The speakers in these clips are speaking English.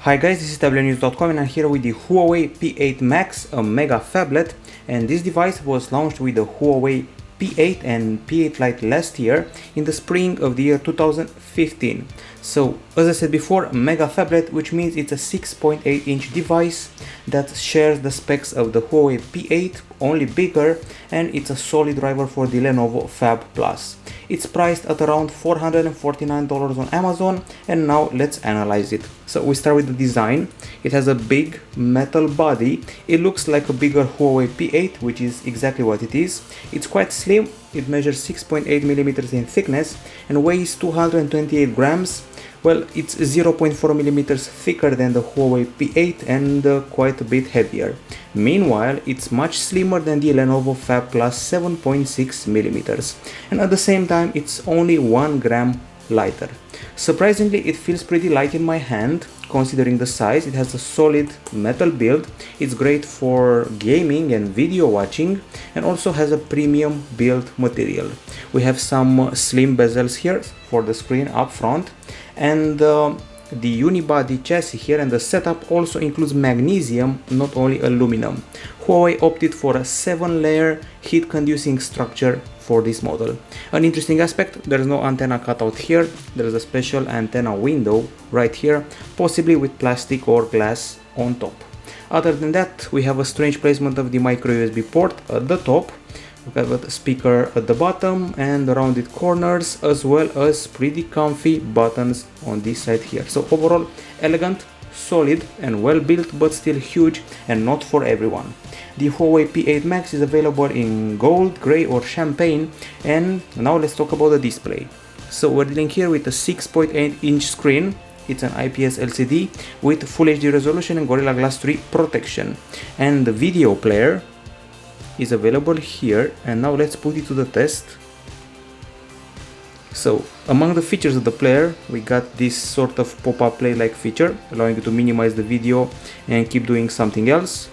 Hi guys, this is Tablet-News.com and I'm here with the Huawei P8 Max, a mega phablet, and this device was launched with the Huawei P8 and P8 Lite last year in the spring of the year 2015. So, as I said before, a mega phablet, which means it's a 6.8 inch device that shares the specs of the Huawei P8, only bigger, and it's a solid driver for the Lenovo Phab Plus. It's priced at around $449 on Amazon, and now let's analyze it. So we start with the design. It has a big metal body. It looks like a bigger Huawei P8, which is exactly what it is. It's quite slim. It measures 6.8 millimeters in thickness and weighs 228 grams. Well, it's 0.4 millimeters thicker than the Huawei P8 and quite a bit heavier. Meanwhile, it's much slimmer than the Lenovo Phab Plus 7.6 millimeters, and at the same time it's only 1 gram lighter. Surprisingly, it feels pretty light in my hand considering the size. It has a solid metal build. It's great for gaming and video watching, and also has a premium build material. We have some slim bezels here for the screen up front, and the unibody chassis here, and the setup also includes magnesium, not only aluminum. Huawei opted for a 7-layer heat-conducing structure for this model. An interesting aspect, there is no antenna cutout here. There is a special antenna window right here, possibly with plastic or glass on top. Other than that, we have a strange placement of the micro USB port at the top. We have a speaker at the bottom and rounded corners, as well as pretty comfy buttons on this side here. So overall, elegant, solid and well built, but still huge and not for everyone. The Huawei P8 Max is available in gold, grey or champagne. And now let's talk about the display. So we're dealing here with a 6.8 inch screen. It's an IPS LCD with Full HD resolution and Gorilla Glass 3 protection. And the video player is available here, and now let's put it to the test. So among the features of the player, we got this sort of pop-up play-like feature, allowing you to minimize the video and keep doing something else.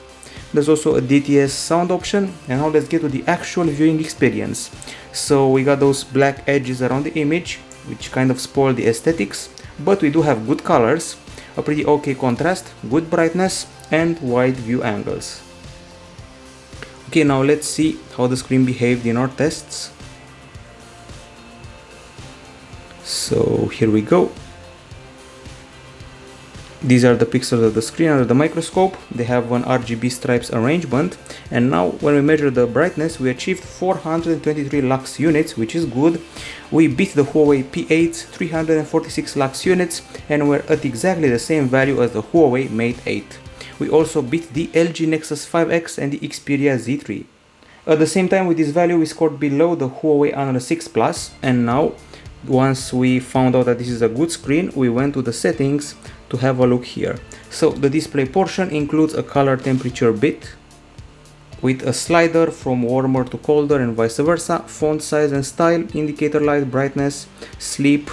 There's also a DTS sound option, and now let's get to the actual viewing experience. So we got those black edges around the image, which kind of spoil the aesthetics, but we do have good colors, a pretty okay contrast, good brightness and wide view angles. Okay, now let's see how the screen behaved in our tests. So here we go. These are the pixels of the screen under the microscope. They have an RGB stripes arrangement, and now when we measure the brightness, we achieved 423 lux units, which is good. We beat the Huawei P8's 346 lux units, and we're at exactly the same value as the Huawei Mate 8. We also beat the LG Nexus 5X and the Xperia Z3. At the same time, with this value, we scored below the Huawei Honor 6 Plus, and now, once we found out that this is a good screen, we went to the settings to have a look here. So the display portion includes a color temperature bit with a slider from warmer to colder and vice versa, font size and style, indicator light, brightness, sleep,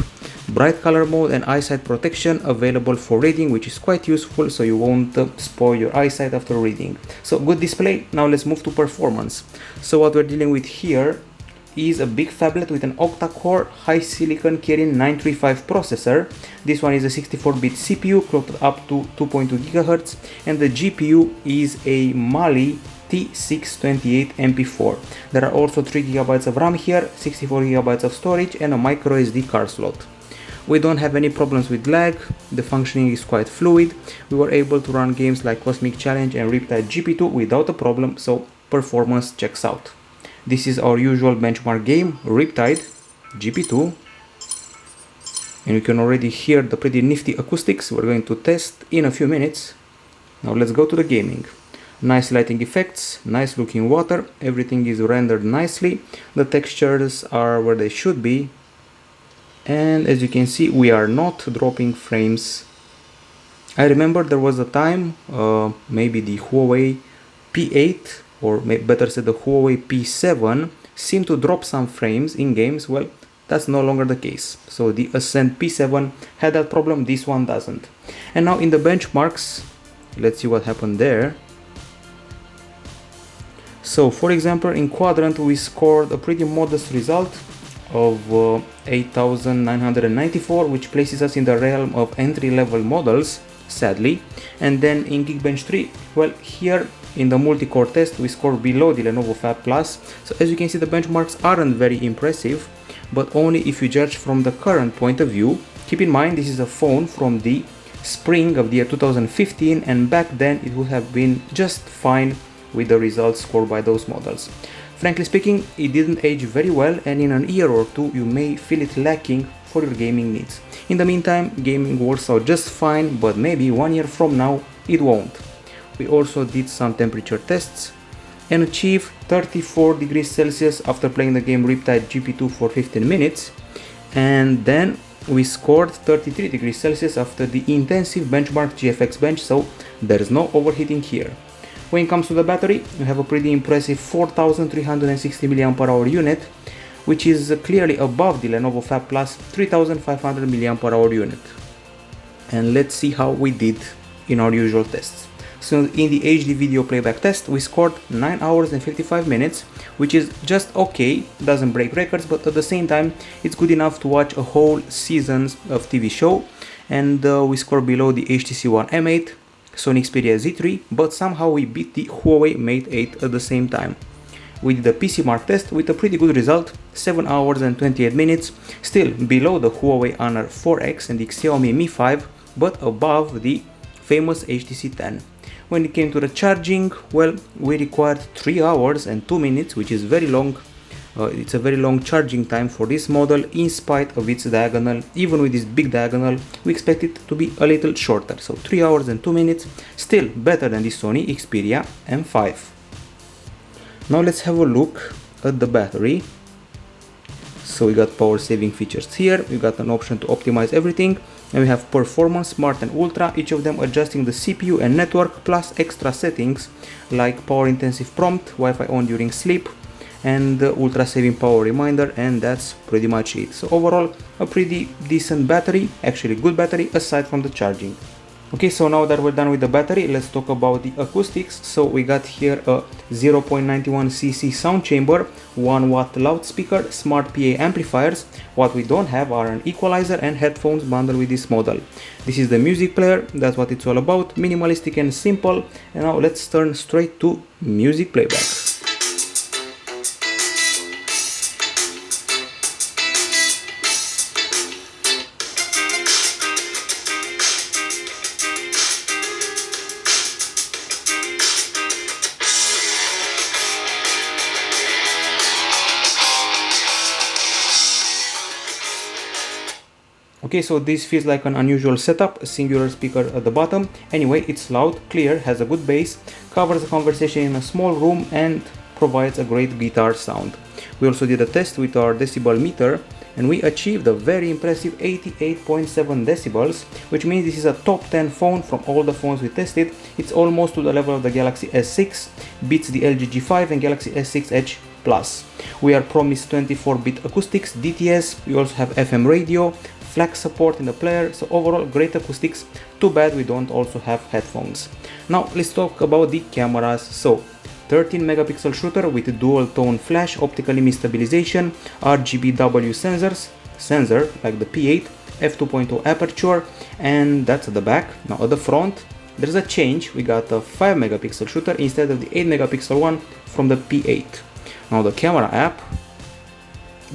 bright color mode and eyesight protection available for reading, which is quite useful so you won't spoil your eyesight after reading. So good display. Now let's move to performance. So what we're dealing with here is a big phablet with an octa-core high silicon Kirin 935 processor. This one is a 64-bit CPU clocked up to 2.2 GHz, and the GPU is a Mali T628 MP4. There are also 3 GB of RAM here, 64 GB of storage and a micro SD card slot. We don't have any problems with lag, the functioning is quite fluid. We were able to run games like Cosmic Challenge and Riptide GP2 without a problem, so performance checks out. This is our usual benchmark game, Riptide GP2, and you can already hear the pretty nifty acoustics we're going to test in a few minutes. Now let's go to the gaming. Nice lighting effects, nice looking water, everything is rendered nicely, the textures are where they should be, and as you can see, we are not dropping frames. I remember there was a time, maybe the Huawei P8, or better said the Huawei P7, seemed to drop some frames in games. Well, that's no longer the case. So the Ascend P7 had that problem, this one doesn't. And now in the benchmarks, let's see what happened there. So for example, in Quadrant we scored a pretty modest result of 8,994, which places us in the realm of entry-level models sadly. And then in Geekbench 3, well, here in the multi-core test we scored below the Lenovo Phablet Plus. So as you can see, the benchmarks aren't very impressive, but only if you judge from the current point of view. Keep in mind, this is a phone from the spring of the year 2015, and back then it would have been just fine with the results scored by those models. Frankly speaking, it didn't age very well, and in an year or two you may feel it lacking for your gaming needs. In the meantime, gaming works out just fine, but maybe 1 year from now it won't. We also did some temperature tests and achieved 34 degrees Celsius after playing the game Riptide GP2 for 15 minutes, and then we scored 33 degrees Celsius after the intensive benchmark GFX bench, so there's no overheating here. When it comes to the battery, we have a pretty impressive 4360 mAh unit, which is clearly above the Lenovo Phablet Plus 3500 mAh unit. And let's see how we did in our usual tests. So in the HD video playback test, we scored 9 hours and 55 minutes, which is just okay, doesn't break records, but at the same time it's good enough to watch a whole season of TV show. And we scored below the HTC One M8, Sony Xperia Z3, but somehow we beat the Huawei Mate 8 at the same time. We did the PC Mark test with a pretty good result, 7 hours and 28 minutes, still below the Huawei Honor 4X and the Xiaomi Mi 5, but above the famous HTC 10. When it came to the charging, well, we required 3 hours and 2 minutes, which is very long. It's a very long charging time for this model in spite of its diagonal. Even with this big diagonal, we expect it to be a little shorter. So 3 hours and 2 minutes, still better than the Sony Xperia M5. Now let's have a look at the battery. So we got power saving features here, we got an option to optimize everything, and we have performance, smart and ultra, each of them adjusting the CPU and network, plus extra settings like power intensive prompt, Wi-Fi on during sleep, and ultra saving power reminder, and that's pretty much it. So overall, a pretty decent battery, actually good battery, aside from the charging. Okay, so now that we're done with the battery, let's talk about the acoustics. So we got here a 0.91 cc sound chamber, 1 watt loudspeaker, smart PA amplifiers. What we don't have are an equalizer and headphones bundled with this model. This is the music player, that's what it's all about, minimalistic and simple. And now let's turn straight to music playback. Okay, so this feels like an unusual setup, a singular speaker at the bottom. Anyway, it's loud, clear, has a good bass, covers the conversation in a small room, and provides a great guitar sound. We also did a test with our decibel meter, and we achieved a very impressive 88.7 decibels, which means this is a top 10 phone from all the phones we tested. It's almost to the level of the Galaxy S6, beats the LG G5 and Galaxy S6 Edge Plus. We are promised 24-bit acoustics, DTS, we also have FM radio, FLAC support in the player, so overall great acoustics. Too bad we don't also have headphones. Now let's talk about the cameras. So 13 megapixel shooter with dual tone flash, optical image stabilization, RGBW sensor like the P8, f2.0 aperture, and that's at the back. Now at the front there's a change, we got a 5 megapixel shooter instead of the 8 megapixel one from the P8. Now the camera app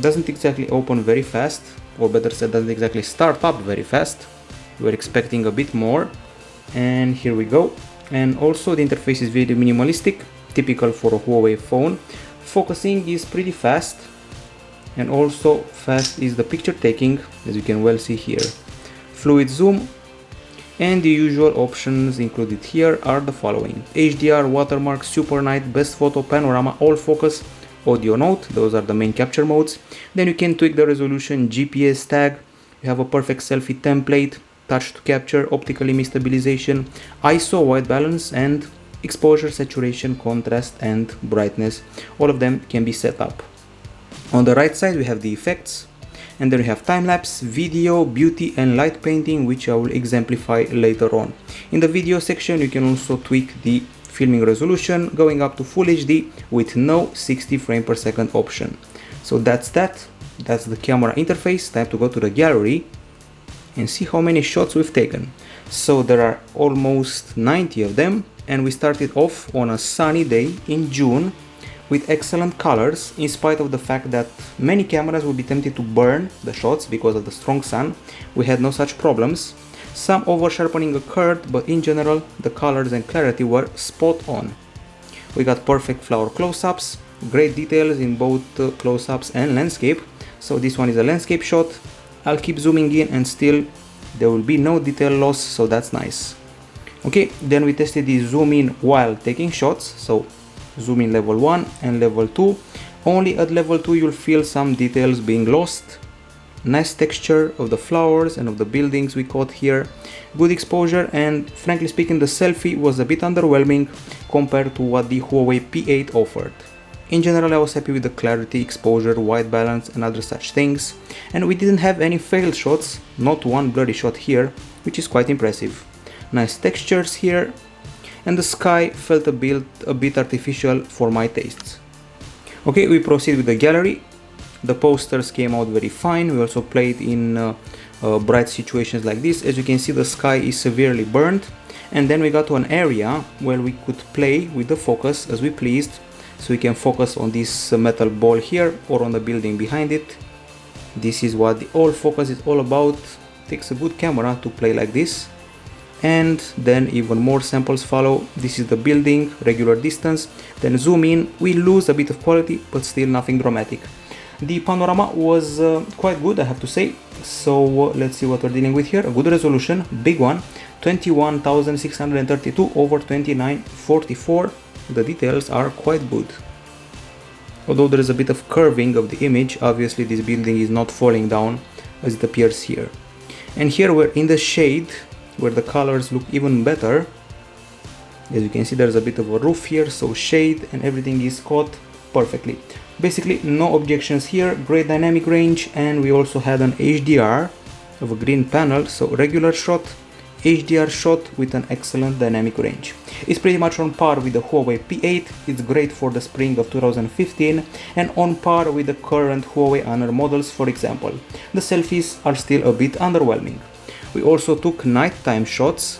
doesn't exactly open very fast, or better said, doesn't exactly start up very fast. We're expecting a bit more, and here we go. And also the interface is very minimalistic, typical for a Huawei phone. Focusing is pretty fast, and also fast is the picture taking, as you can well see here. Fluid zoom, and the usual options included here are the following: HDR, watermark, super night, best photo, panorama, all focus, audio note, those are the main capture modes. Then you can tweak the resolution, GPS tag, you have a perfect selfie template, touch to capture, optical image stabilization, ISO, white balance, and exposure, saturation, contrast, and brightness. All of them can be set up. On the right side we have the effects, and then we have time-lapse, video, beauty, and light painting, which I will exemplify later on. In the video section you can also tweak the filming resolution, going up to Full HD with no 60 frames per second option. So that's the camera interface. Time to go to the gallery and see how many shots we've taken. So there are almost 90 of them, and we started off on a sunny day in June with excellent colors, in spite of the fact that many cameras would be tempted to burn the shots because of the strong sun. We had no such problems. Some over sharpening occurred, but in general the colors and clarity were spot on. We got perfect flower close-ups, great details in both close-ups and landscape. So this one is a landscape shot. I'll keep zooming in and still there will be no detail loss, so that's nice. Okay, then we tested the zoom in while taking shots. So zoom in level 1 and level 2. Only at level 2 you'll feel some details being lost. Nice texture of the flowers and of the buildings we caught here. Good exposure, and frankly speaking the selfie was a bit underwhelming compared to what the Huawei P8 offered. In general I was happy with the clarity, exposure, white balance and other such things, and we didn't have any failed shots, not one blurry shot here, which is quite impressive. Nice textures here, and the sky felt a bit artificial for my tastes. Okay, we proceed with the gallery. The posters came out very fine. We also played in bright situations like this. As you can see, the sky is severely burned, and then we got to an area where we could play with the focus as we pleased. So we can focus on this metal ball here or on the building behind it. This is what the all focus is all about. It takes a good camera to play like this. And then even more samples follow. This is the building, regular distance, then zoom in. We lose a bit of quality, but still nothing dramatic. The panorama was quite good, I have to say. So let's see what we're dealing with here. A good resolution, big one, 21,632 over 2944. The details are quite good. Although there is a bit of curving of the image, obviously this building is not falling down as it appears here. And here we're in the shade, where the colors look even better. As you can see, there's a bit of a roof here, so shade and everything is caught perfectly. Basically no objections here, great dynamic range, and we also had an HDR of a green panel, so regular shot, HDR shot with an excellent dynamic range. It's pretty much on par with the Huawei P8, it's great for the spring of 2015, and on par with the current Huawei Honor models, for example. The selfies are still a bit underwhelming. We also took nighttime shots,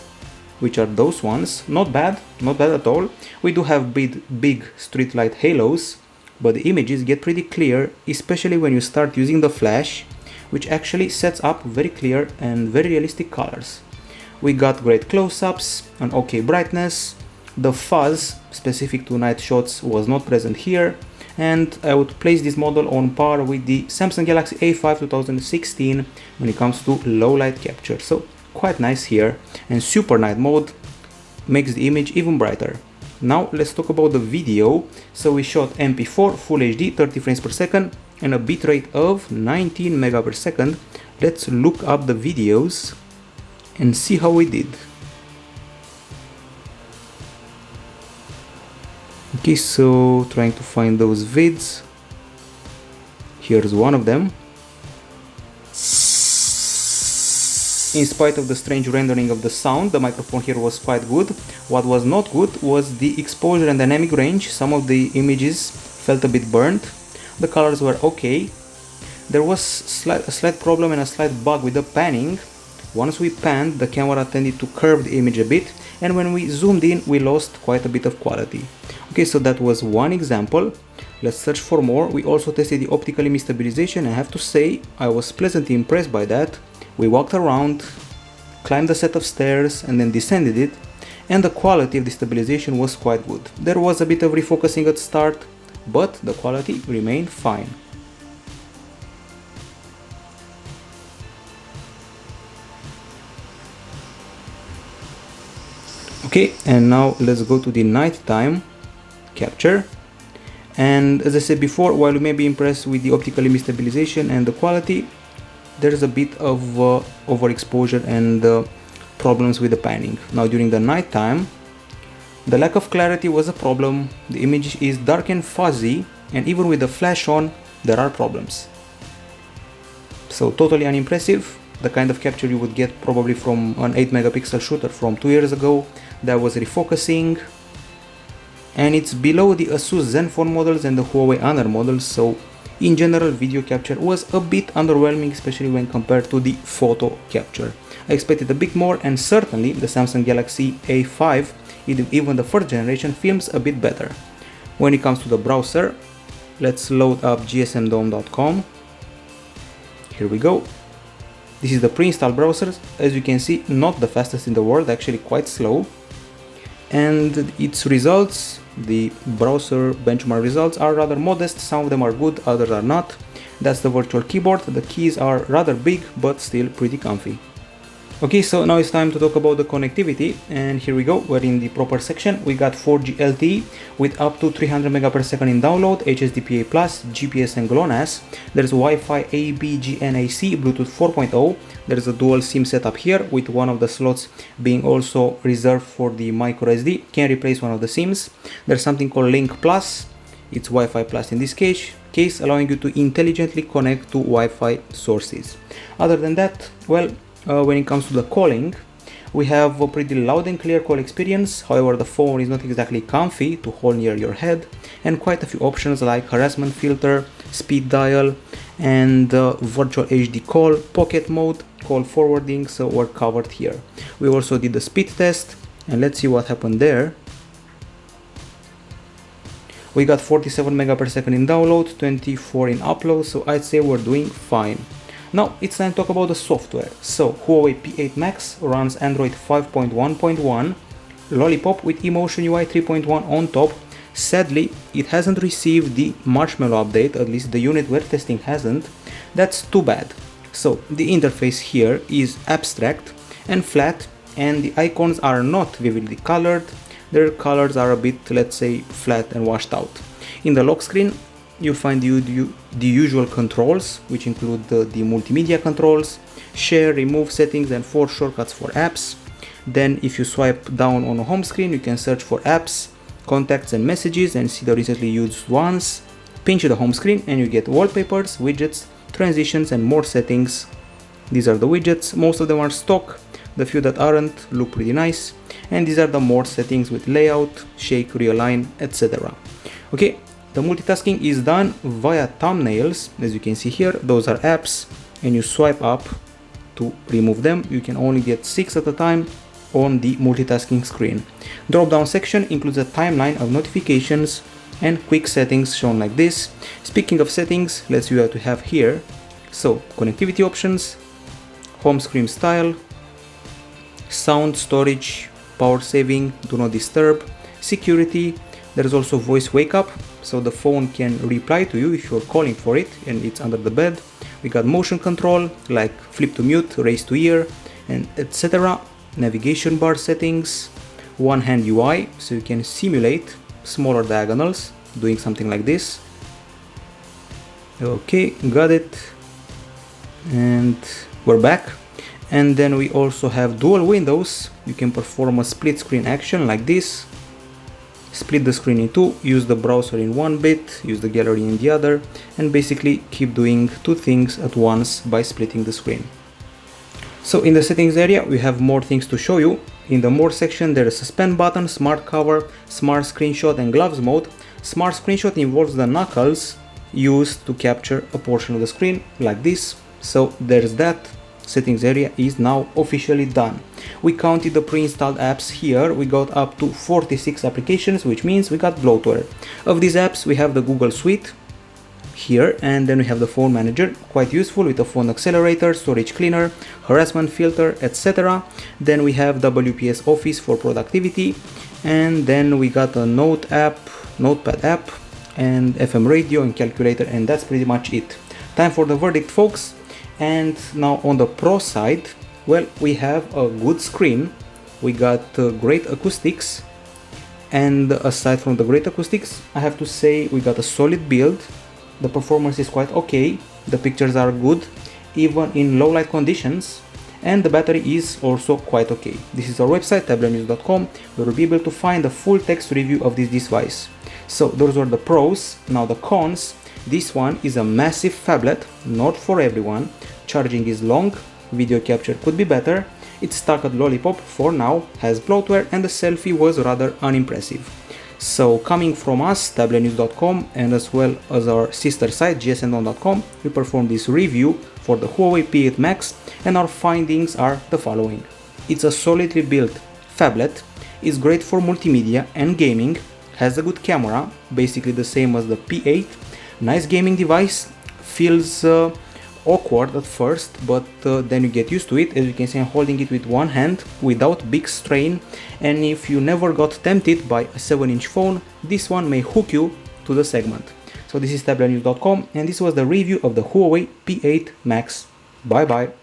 which are those ones. Not bad at all. We do have big street light halos, but the images get pretty clear, especially when you start using the flash, which actually sets up very clear and very realistic colors. We got great close-ups, an okay brightness. The fuzz specific to night shots was not present here, and I would place this model on par with the Samsung Galaxy A5 2016 when it comes to low light capture. So quite nice here, and super night mode makes the image even brighter. Now let's talk about the video. So we shot MP4 Full HD 30 frames per second and a bitrate of 19 mega per second. Let's look up the videos and see how we did. Okay, so trying to find those vids. Here's one of them. In spite of the strange rendering of the sound, the microphone here was quite good. What was not good was the exposure and dynamic range. Some of the images felt a bit burnt. The colors were okay. There was a slight problem and a slight bug with the panning. Once we panned, the camera tended to curve the image a bit, and when we zoomed in, we lost quite a bit of quality. Okay, so that was one example. Let's search for more. We also tested the optical image stabilization. I have to say, I was pleasantly impressed by that. We walked around, climbed a set of stairs, and then descended it, and the quality of the stabilization was quite good. There was a bit of refocusing at start, but the quality remained fine. Okay, and now let's go to the nighttime capture. And as I said before, while you may be impressed with the optical image stabilization and the quality, there's a bit of overexposure and problems with the panning. Now during the nighttime, the lack of clarity was a problem. The image is dark and fuzzy, and even with the flash on, there are problems. So totally unimpressive. The kind of capture you would get probably from an 8 megapixel shooter from 2 years ago. That was refocusing, and it's below the Asus Zenfone models and the Huawei Honor models, so in general video capture was a bit underwhelming, especially when compared to the photo capture. I expected a bit more, and certainly the Samsung Galaxy A5, even the first generation, films a bit better. When it comes to the browser, let's load up gsmdome.com. Here we go. This is the pre-installed browser. As you can see, not the fastest in the world, actually quite slow. And its results, the browser benchmark results, are rather modest. Some of them are good, others are not. That's the virtual keyboard. The keys are rather big, but still pretty comfy. Okay, so now it's time to talk about the connectivity, and here we go. We're in the proper section. We got 4G LTE with up to 300 megapixel in download, HSDPA+, GPS and GLONASS. There's Wi-Fi ABGNAC, Bluetooth 4.0. There's a dual SIM setup here, with one of the slots being also reserved for the microSD. Can replace one of the SIMs. There's something called Link Plus. It's Wi-Fi Plus in this case, allowing you to intelligently connect to Wi-Fi sources. Other than that, well, when it comes to the calling, we have a pretty loud and clear call experience. However, the phone is not exactly comfy to hold near your head, and quite a few options like harassment filter, speed dial, and virtual HD call, pocket mode, call forwarding, so we're covered here. We also did the speed test, and let's see what happened there. We got 47 megapixel in download, 24 in upload, so I'd say we're doing fine. Now it's time to talk about the software. So Huawei P8 Max runs Android 5.1.1, Lollipop with Emotion UI 3.1 on top. Sadly, it hasn't received the Marshmallow update, at least the unit we're testing hasn't. That's too bad. So the interface here is abstract and flat, and the icons are not vividly colored. Their colors are a bit, let's say, flat and washed out. In the lock screen, you'll find the usual controls, which include the multimedia controls, share, remove, settings, and 4 shortcuts for apps. Then if you swipe down on the home screen, you can search for apps, contacts, and messages and see the recently used ones. Pinch the home screen and you get wallpapers, widgets, transitions, and more settings. These are the widgets. Most of them are stock. The few that aren't look pretty nice. And these are the more settings with layout, shake, realign, etc. Okay. The multitasking is done via thumbnails, as you can see here. Those are apps, and you swipe up to remove them. You can only get 6 at a time on the multitasking screen. Drop down section includes a timeline of notifications and quick settings shown like this. Speaking of settings, let's see what we have here. So connectivity options, home screen style, sound, storage, power saving, do not disturb, security. There is also voice wake up, so the phone can reply to you if you're calling for it and it's under the bed. We got motion control like flip to mute, raise to ear, and etc. Navigation bar settings, one hand UI, so you can simulate smaller diagonals doing something like this. Okay, got it. And we're back. And then we also have dual windows. You can perform a split screen action like this. Split the screen in two, use the browser in one bit, use the gallery in the other, and basically keep doing 2 things at once by splitting the screen. So in the settings area, we have more things to show you. In the more section, there is a suspend button, smart cover, smart screenshot, and gloves mode. Smart screenshot involves the knuckles used to capture a portion of the screen like this. So there's that. Settings area is now officially done. We counted the pre-installed apps here. We got up to 46 applications, which means we got bloatware. Of these apps, we have the Google Suite here, and then we have the phone manager, quite useful with a phone accelerator, storage cleaner, harassment filter, etc. Then we have WPS Office for productivity, and then we got a notepad app, and FM radio and calculator, and that's pretty much it. Time for the verdict, folks. And now on the pro side, well, we have a good screen, we got great acoustics, and aside from the great acoustics, I have to say we got a solid build. The performance is quite okay, the pictures are good, even in low light conditions, and the battery is also quite okay. This is our website, Tablet-News.com, where you'll be able to find a full text review of this device. So those were the pros. Now the cons. This one is a massive phablet, not for everyone. Charging is long, video capture could be better, it's stuck at Lollipop for now, has bloatware, and the selfie was rather unimpressive. So coming from us, Tablet-News.com, and as well as our sister site gsn1.com, we performed this review for the Huawei P8 Max, and our findings are the following. It's a solidly built phablet, is great for multimedia and gaming, has a good camera, basically the same as the P8, nice gaming device, feels awkward at first, but then you get used to it. As you can see, I'm holding it with one hand without big strain, and if you never got tempted by a 7-inch phone, this one may hook you to the segment. So this is Tablet-News.com, and this was the review of the Huawei P8 Max. Bye bye.